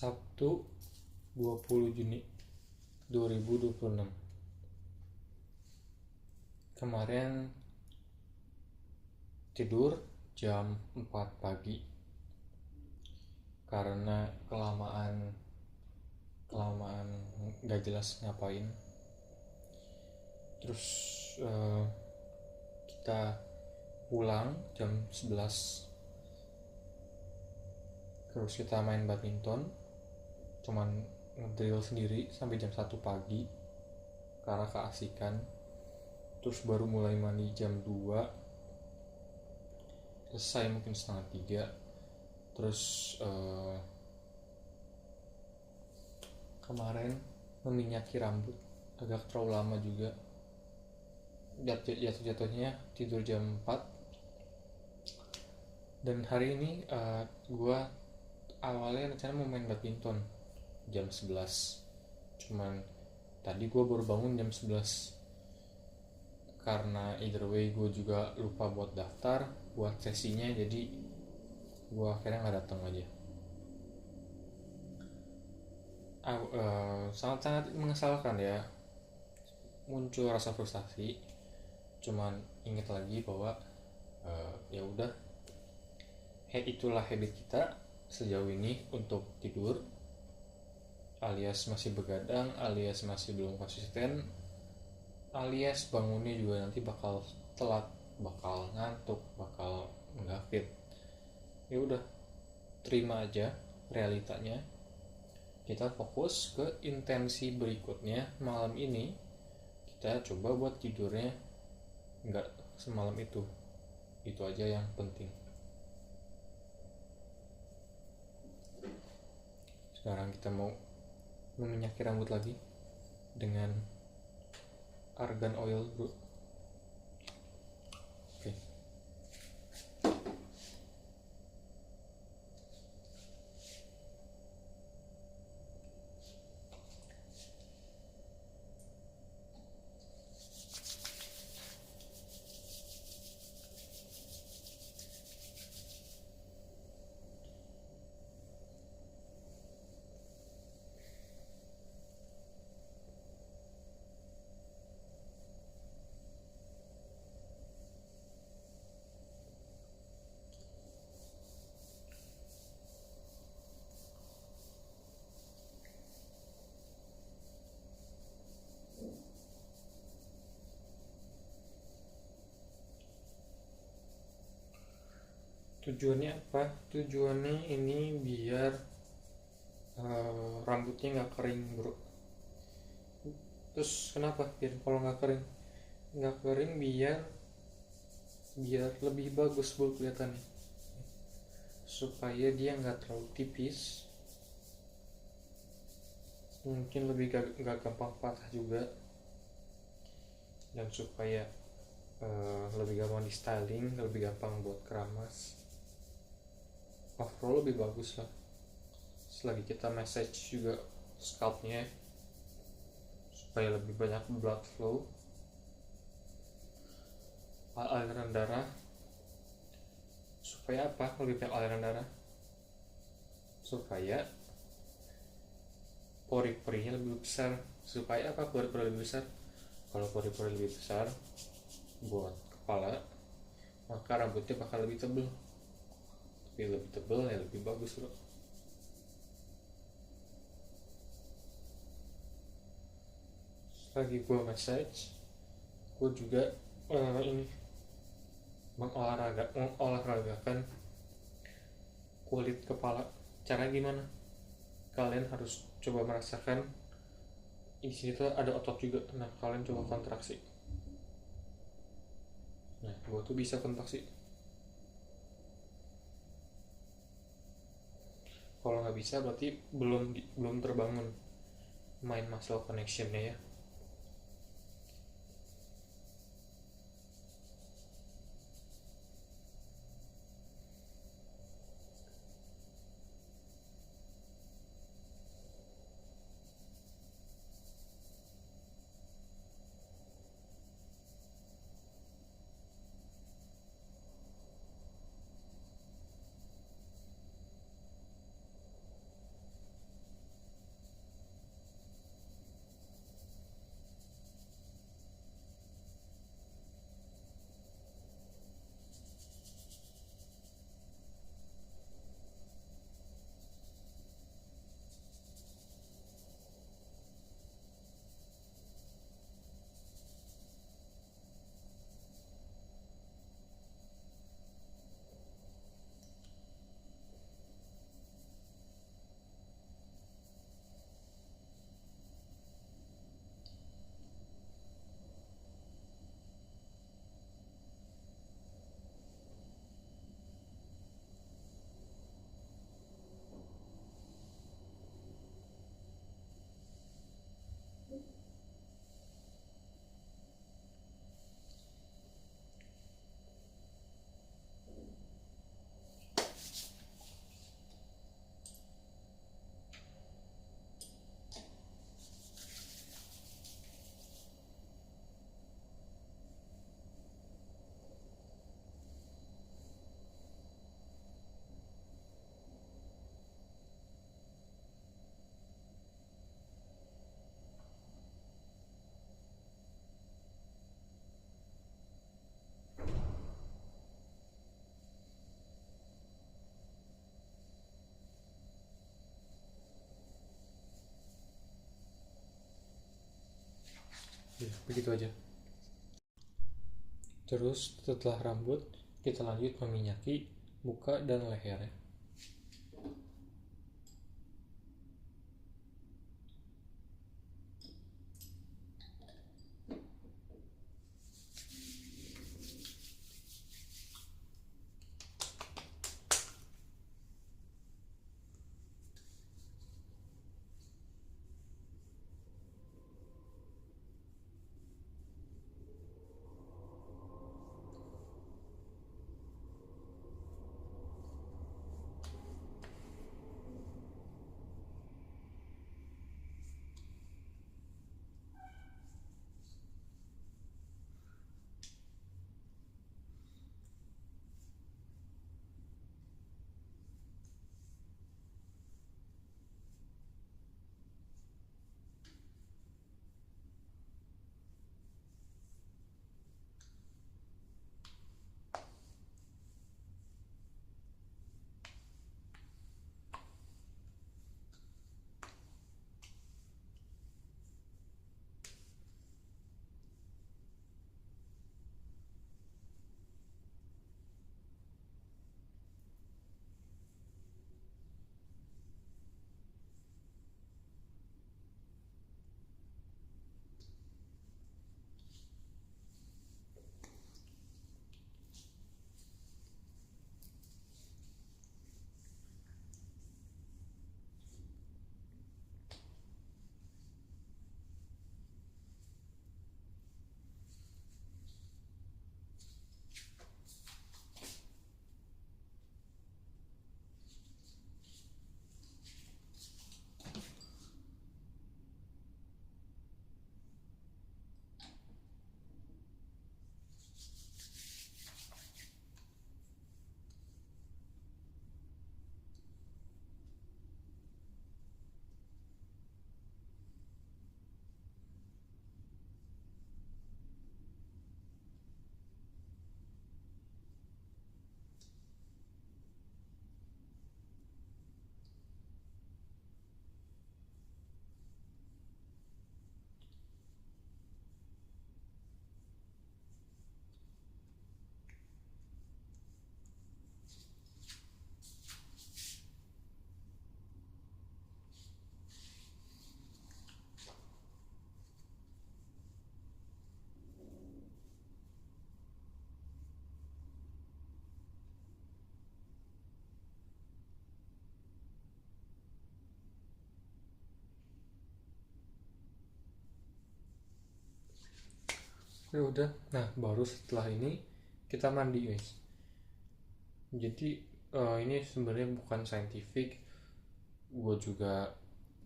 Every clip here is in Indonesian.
Sabtu 20 Juni 2026. Kemarin tidur jam 4 pagi karena kelamaan gak jelas ngapain. Terus kita pulang jam 11. Terus kita main badminton, cuman ngedrill sendiri sampai jam 1 pagi karena keasikan. Terus baru mulai mandi jam 2, selesai mungkin setengah 3. Terus kemarin meminyaki rambut agak terlalu lama juga. Jatuh-jatuhnya tidur jam 4. Dan hari ini gue awalnya rencana mau main badminton jam 11. Cuman tadi gue baru bangun jam 11 karena either way gue juga lupa buat daftar buat sesinya, jadi gue akhirnya nggak datang aja. Sangat-sangat mengesalkan ya, muncul rasa frustasi. Cuman ingat lagi bahwa ya udah, itulah habit kita sejauh ini untuk tidur, alias masih begadang, alias masih belum konsisten, alias bangunnya juga nanti bakal telat, bakal ngantuk, bakal nggak fit. Ya udah, terima aja realitanya. Kita fokus ke intensi berikutnya. Malam ini kita coba buat tidurnya nggak semalam itu aja yang penting. Sekarang kita mau meminyaki rambut lagi dengan argan oil, bro. Oke. Tujuannya apa? Tujuannya ini biar rambutnya nggak kering, bro. Terus kenapa? Biar kalau nggak kering biar lebih bagus bro kelihatannya, supaya dia nggak terlalu tipis, mungkin lebih nggak gampang patah juga, dan supaya lebih gampang di styling, lebih gampang buat keramas. Overall lebih bagus lah. Selagi kita massage juga scalpnya supaya lebih banyak blood flow, aliran darah. Supaya apa? Lebih banyak aliran darah supaya pori-porinya lebih besar. Supaya apa? Pori-pori lebih besar. Kalau pori-pori lebih besar buat kepala, maka rambutnya bakal lebih tebal. Tapi lebih tebal ya lebih bagus loh. Lagi gue massage, gue juga ini mengolahragakan kulit kepala. Cara gimana? Kalian harus coba merasakan. Di sini tuh ada otot juga. Nah, kalian coba kontraksi. Nah, gue tuh bisa kontraksi. Kalau nggak bisa berarti belum terbangun mind muscle connectionnya ya. Ya, begitu aja. Terus setelah rambut, kita lanjut meminyaki muka dan leher ya. Ya udah, nah baru setelah ini kita mandi guys. Jadi ini sebenarnya bukan scientific, gue juga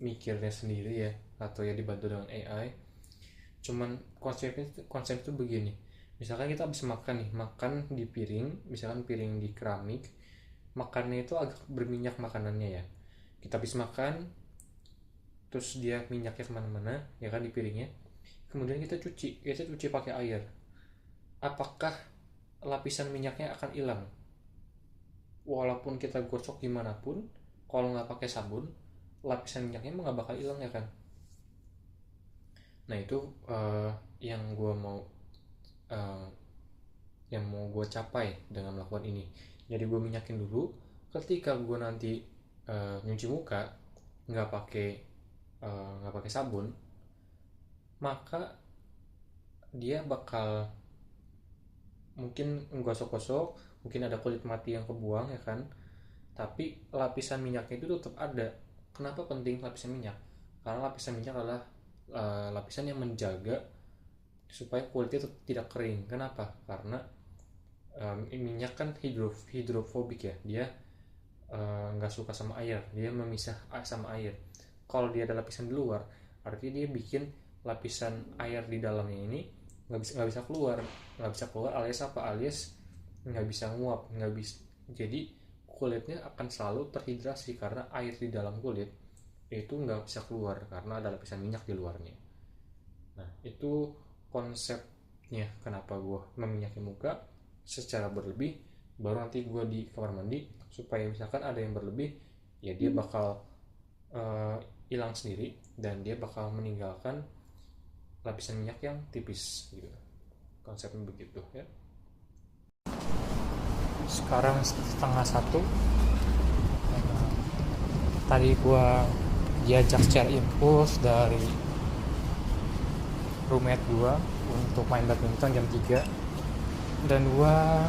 mikirnya sendiri ya, atau ya dibantu dengan AI. Cuman konsep itu begini. Misalkan kita habis makan nih, makan di piring, misalkan piring di keramik, makannya itu agak berminyak makanannya ya. Kita habis makan, terus dia minyaknya kemana-mana, ya kan di piringnya. Kemudian kita cuci pakai air. Apakah lapisan minyaknya akan hilang? Walaupun kita gosok gimana pun, kalau nggak pakai sabun, lapisan minyaknya emang nggak bakal hilang ya kan. Nah itu yang gue mau eh, yang mau gue capai dengan melakukan ini. Jadi gue minyakin dulu, ketika gue nanti nyuci muka nggak pakai sabun, maka dia bakal mungkin gosok-gosok, mungkin ada kulit mati yang kebuang ya kan, tapi lapisan minyaknya itu tetap ada. Kenapa penting lapisan minyak? Karena lapisan minyak adalah lapisan yang menjaga supaya kulitnya tidak kering. Kenapa? Karena minyak kan hidrofobik ya, dia nggak suka sama air, dia memisah sama air. Kalau dia ada lapisan di luar, artinya dia bikin lapisan air di dalamnya ini nggak bisa keluar alias apa, alias nggak bisa nguap, nggak bisa. Jadi kulitnya akan selalu terhidrasi karena air di dalam kulit itu nggak bisa keluar karena ada lapisan minyak di luarnya. Nah itu konsepnya kenapa gue meminyaki muka secara berlebih, baru nanti gue di kamar mandi supaya misalkan ada yang berlebih ya dia bakal hilang sendiri dan dia bakal meninggalkan lapisan minyak yang tipis gitu. Konsepnya begitu ya. Sekarang 12:30. Tadi gua diajak secara impuls dari roommate gua untuk main badminton jam 3, dan gua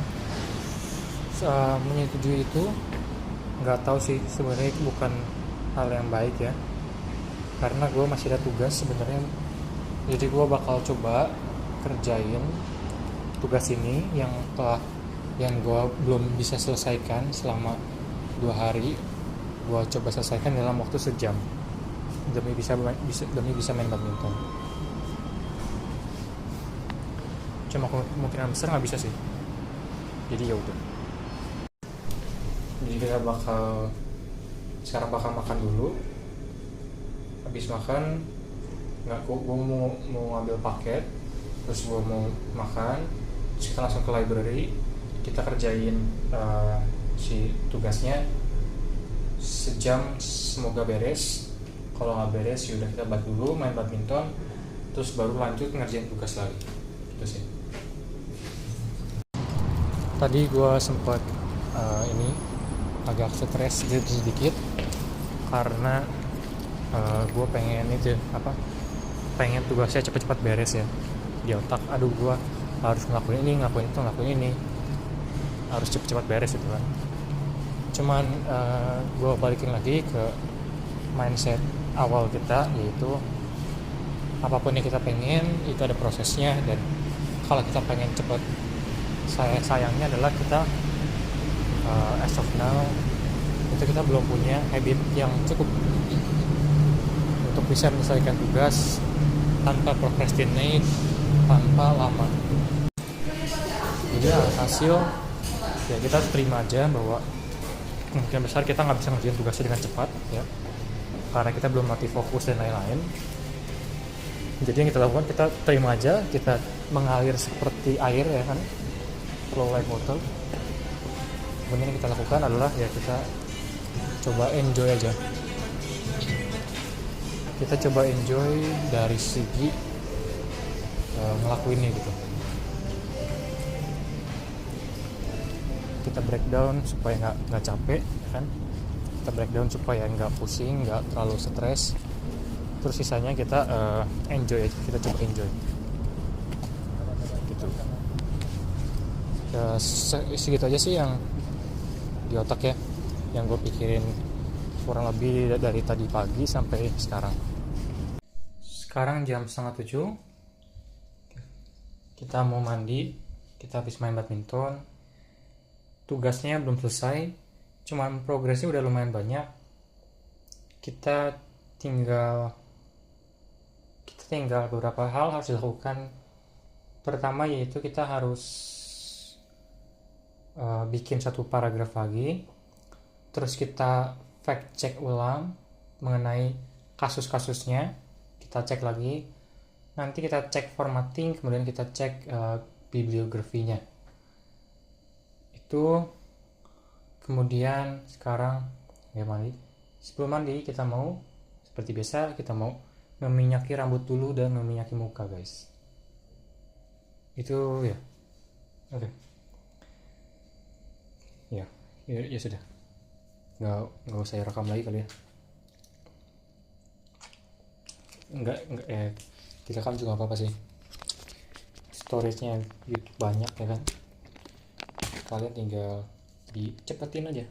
menyetujui itu. Nggak tahu sih, sebenarnya itu bukan hal yang baik ya, karena gue masih ada tugas sebenarnya. Jadi gue bakal coba kerjain tugas ini yang gue belum bisa selesaikan selama 2 hari. Gue coba selesaikan dalam waktu sejam demi bisa main badminton. Cuma kemungkinan besar nggak bisa sih. Jadi ya udah. Jadi kita sekarang bakal makan dulu. Habis makan, gue mau ngambil paket, terus gue mau makan, terus kita langsung ke library. Kita kerjain si tugasnya sejam, semoga beres. Kalau nggak beres yaudah kita balik dulu main badminton, terus baru lanjut ngerjain tugas lagi gitu sih. Tadi gue sempat ini agak stres sedikit karena gue pengen tugasnya cepat-cepat beres ya di otak. Aduh, gue harus ngelakuin ini, harus cepat-cepat beres gitu kan. Cuman gue balikin lagi ke mindset awal kita, yaitu apapun yang kita pengen itu ada prosesnya, dan kalau kita pengen cepat, sayangnya adalah kita as of now itu kita belum punya habit yang cukup untuk bisa menyelesaikan tugas tanpa procrastinate, tanpa lama. Jadi hasil ya kita terima aja bahwa kemungkinan besar kita nggak bisa ngerjain tugasnya dengan cepat ya, karena kita belum latih fokus dan lain-lain. Jadi yang kita lakukan, kita terima aja, kita mengalir seperti air ya kan, flow like water. Kemudian yang kita lakukan adalah ya kita coba enjoy aja. Kita coba enjoy dari segi ngelakuinnya gitu. Kita breakdown supaya nggak capek ya kan. Kita breakdown supaya nggak pusing, nggak terlalu stres. Terus sisanya kita enjoy aja. Kita coba enjoy gitu. Ya, segitu aja sih yang di otak ya, yang gue pikirin kurang lebih dari tadi pagi sampai sekarang. Sekarang jam 6:30. Kita mau mandi, kita habis main badminton. Tugasnya belum selesai, cuman progresnya udah lumayan banyak. Kita tinggal beberapa hal harus dilakukan. Pertama yaitu kita harus bikin satu paragraf lagi, terus kita fact check ulang mengenai kasus-kasusnya, kita cek lagi, nanti kita cek formatting, kemudian kita cek bibliografinya itu. Kemudian sekarang ya mandi. Sebelum mandi kita mau, seperti biasa, kita mau meminyaki rambut dulu dan meminyaki muka guys. Itu ya oke. Ya sudah, nggak usah rekam lagi kali ya. Enggak kita kan juga apa sih, storage-nya YouTube banyak ya kan, kalian tinggal dicepetin aja.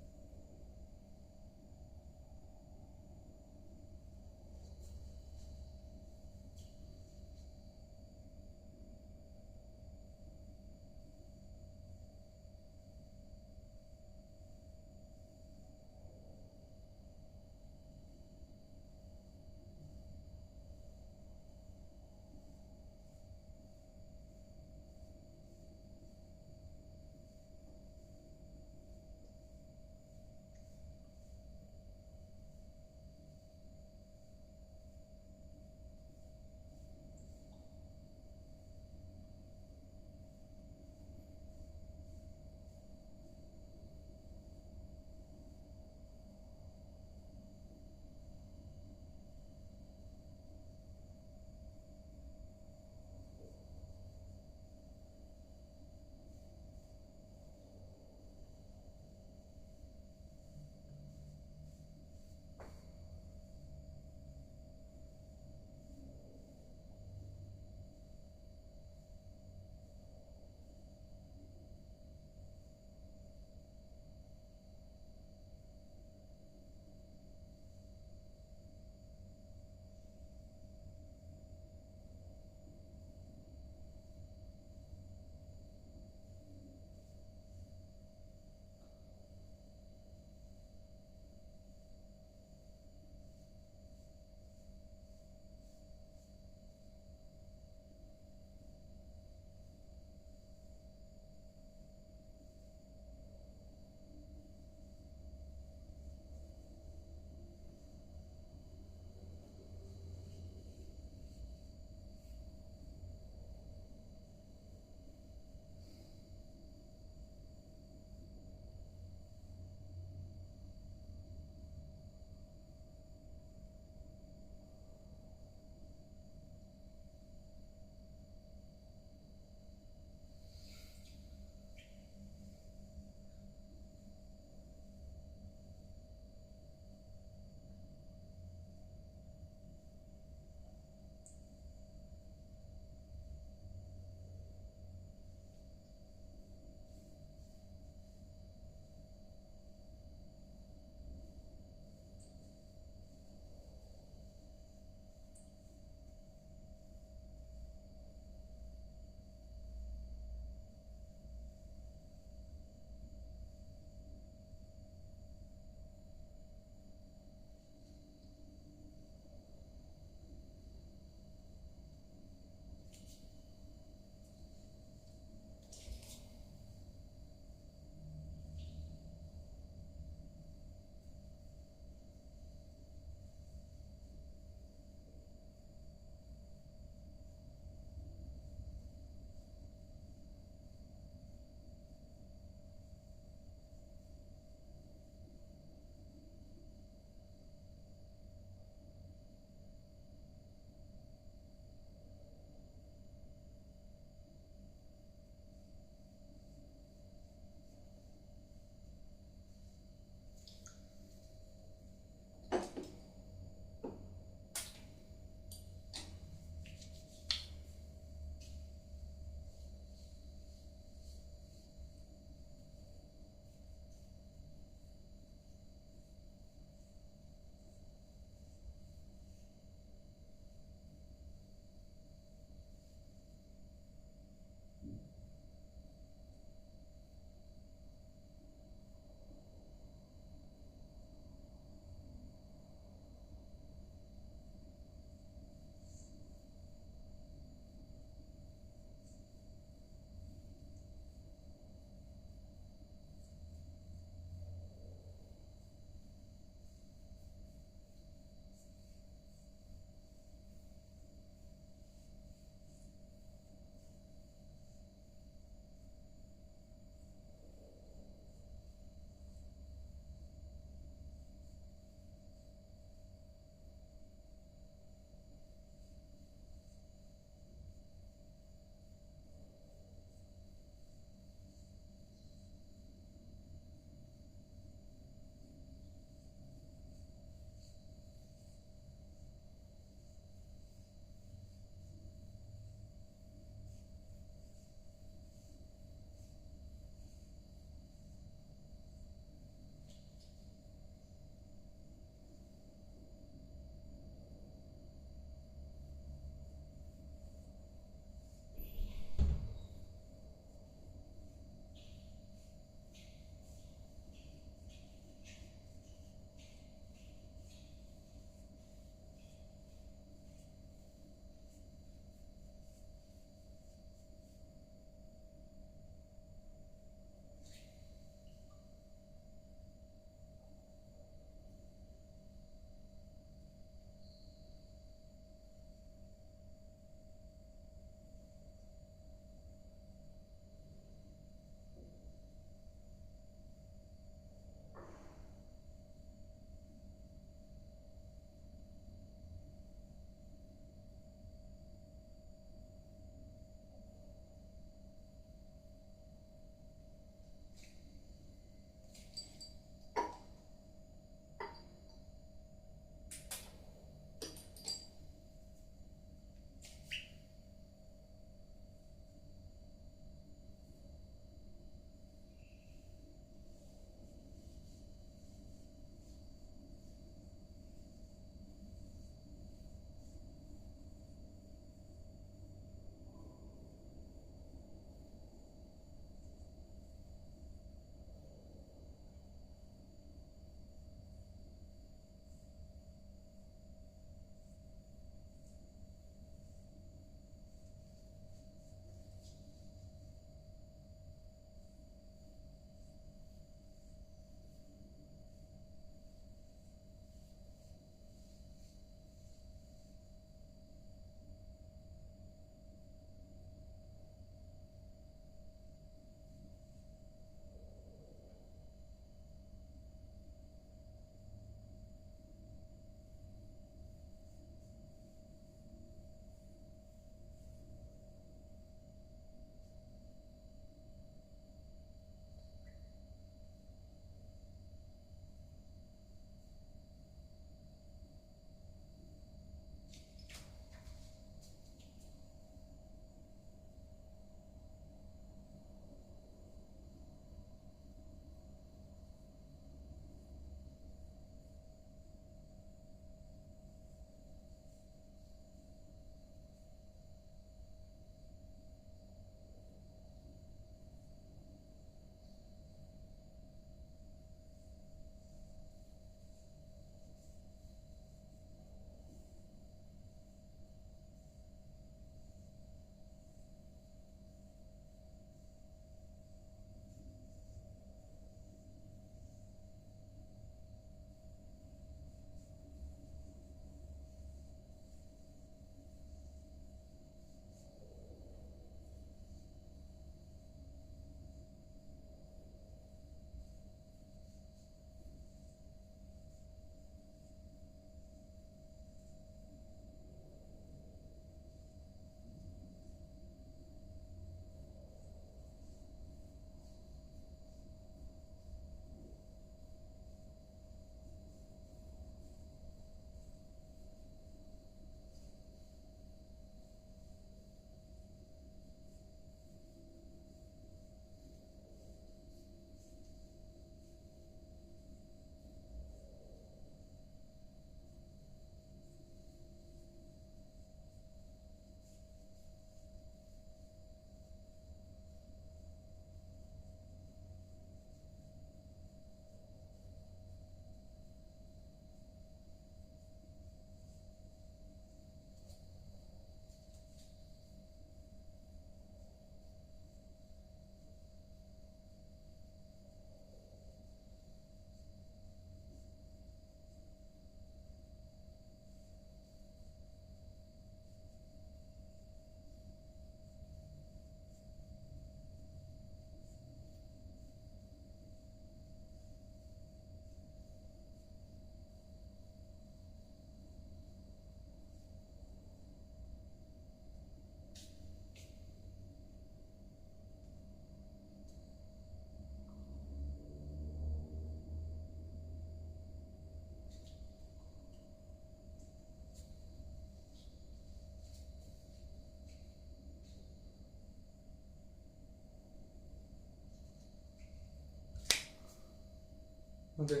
Oke.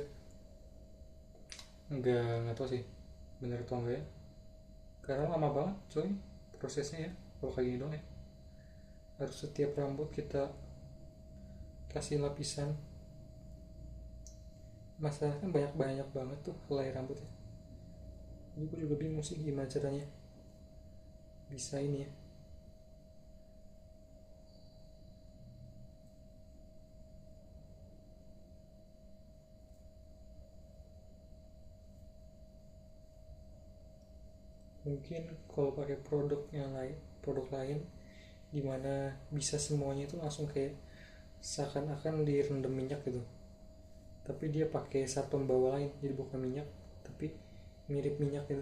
Nggak tahu sih bener atau enggak ya, karena lama banget coy prosesnya ya kalau kayak gini dong ya. Harus setiap rambut kita kasih lapisan, masalahnya kan banyak banget tuh helai rambutnya. Ini gue juga bingung sih gimana caranya bisa ini ya. Mungkin kalau pakai produk lain dimana bisa semuanya itu langsung kayak seakan-akan direndam minyak gitu, tapi dia pakai zat pembawa lain, jadi bukan minyak tapi mirip minyak gitu.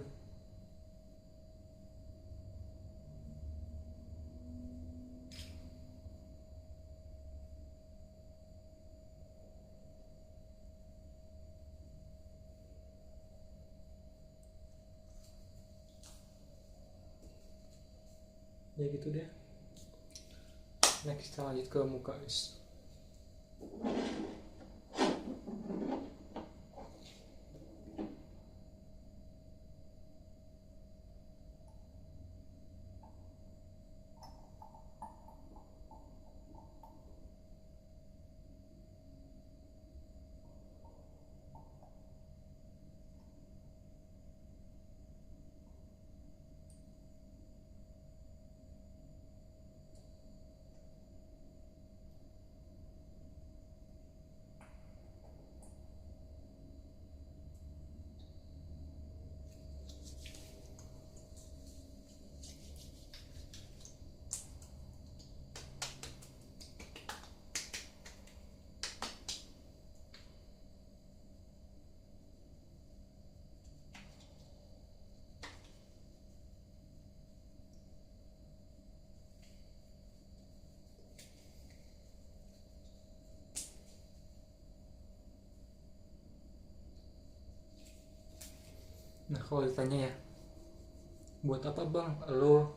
Ya gitu deh. Next kita lanjut ke muka guys. Nah kalau ditanya ya, buat apa bang lo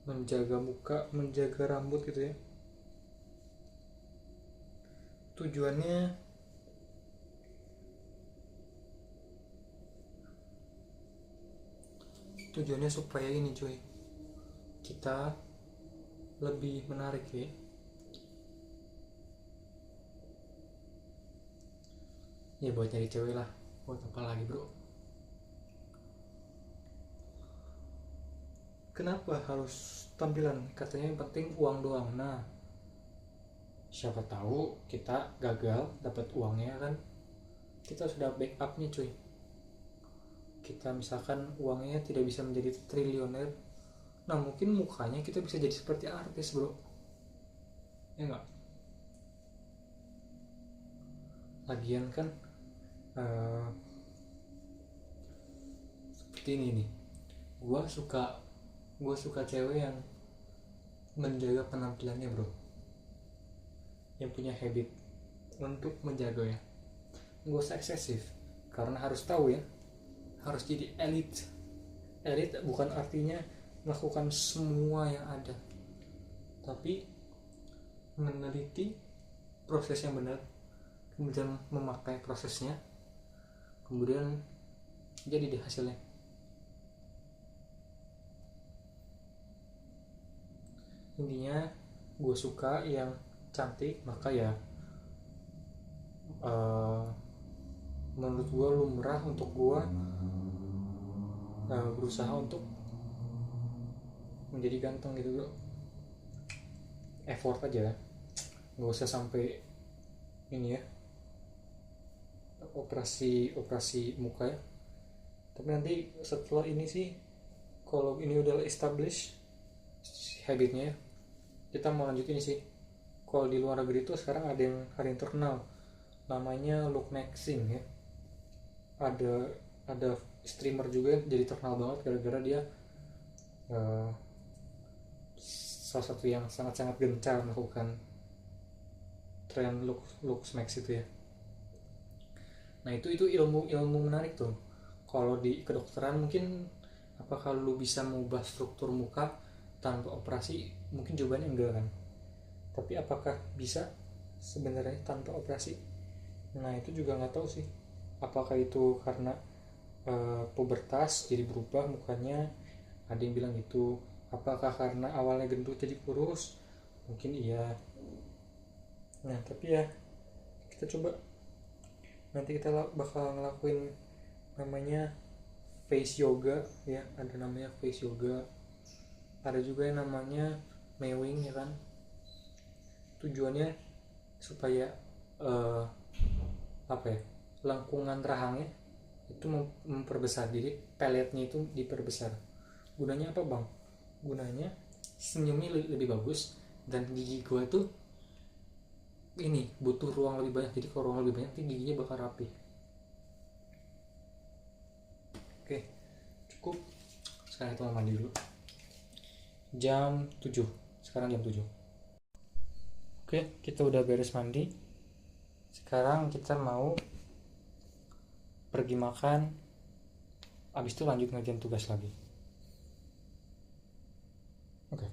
menjaga muka, menjaga rambut gitu ya? Tujuannya supaya ini cuy, kita lebih menarik ya. Ya buat nyari cewek lah, buat apa lagi bro? Kenapa harus tampilan? Katanya yang penting uang doang. Nah, siapa tahu kita gagal dapat uangnya kan? Kita sudah backup nih cuy. Kita misalkan uangnya tidak bisa menjadi triliuner, nah mungkin mukanya kita bisa jadi seperti artis bro. Ya enggak? Lagian kan seperti ini nih, gue suka cewek yang menjaga penampilannya bro, yang punya habit untuk menjaga ya, gak usah eksesif, karena harus tahu ya, harus jadi elit bukan artinya melakukan semua yang ada, tapi meneliti proses yang benar, kemudian memakai prosesnya, kemudian jadi deh hasilnya. Intinya gue suka yang cantik, maka ya menurut gue lumrah untuk gue berusaha untuk menjadi ganteng gitu bro. Effort aja, nggak usah sampai ini ya, operasi muka ya. Tapi nanti setelah ini sih, kalau ini udah established habitnya ya, kita mau lanjut ini sih. Kalau di luar negeri itu sekarang ada yang terkenal, namanya look maxing ya. Ada streamer juga yang jadi terkenal banget gara-gara dia salah satu yang sangat-sangat gencar melakukan tren look max itu ya. Nah itu ilmu menarik tuh. Kalau di kedokteran mungkin, apakah lu bisa mengubah struktur muka tanpa operasi? Mungkin jawabannya enggak kan. Tapi apakah bisa sebenarnya tanpa operasi? Nah itu juga nggak tahu sih, apakah itu karena pubertas jadi berubah mukanya. Ada yang bilang gitu. Apakah karena awalnya gendut jadi kurus? Mungkin iya. Nah tapi ya kita coba, nanti kita bakal ngelakuin namanya face yoga ya. Ada namanya face yoga, ada juga yang namanya mewing ya kan. Tujuannya supaya eh, apa ya, lengkungan rahangnya itu memperbesar, jadi peletnya itu diperbesar. Gunanya apa bang? Gunanya senyumnya lebih bagus, dan gigi gua tuh ini butuh ruang lebih banyak, jadi kalau ruang lebih banyak giginya bakal rapi. Oke, cukup. Sekarang kita mau mandi dulu. Jam 7. Sekarang jam 7. Oke, kita udah beres mandi. Sekarang kita mau pergi makan. Abis itu lanjut ngerjain tugas lagi. Oke.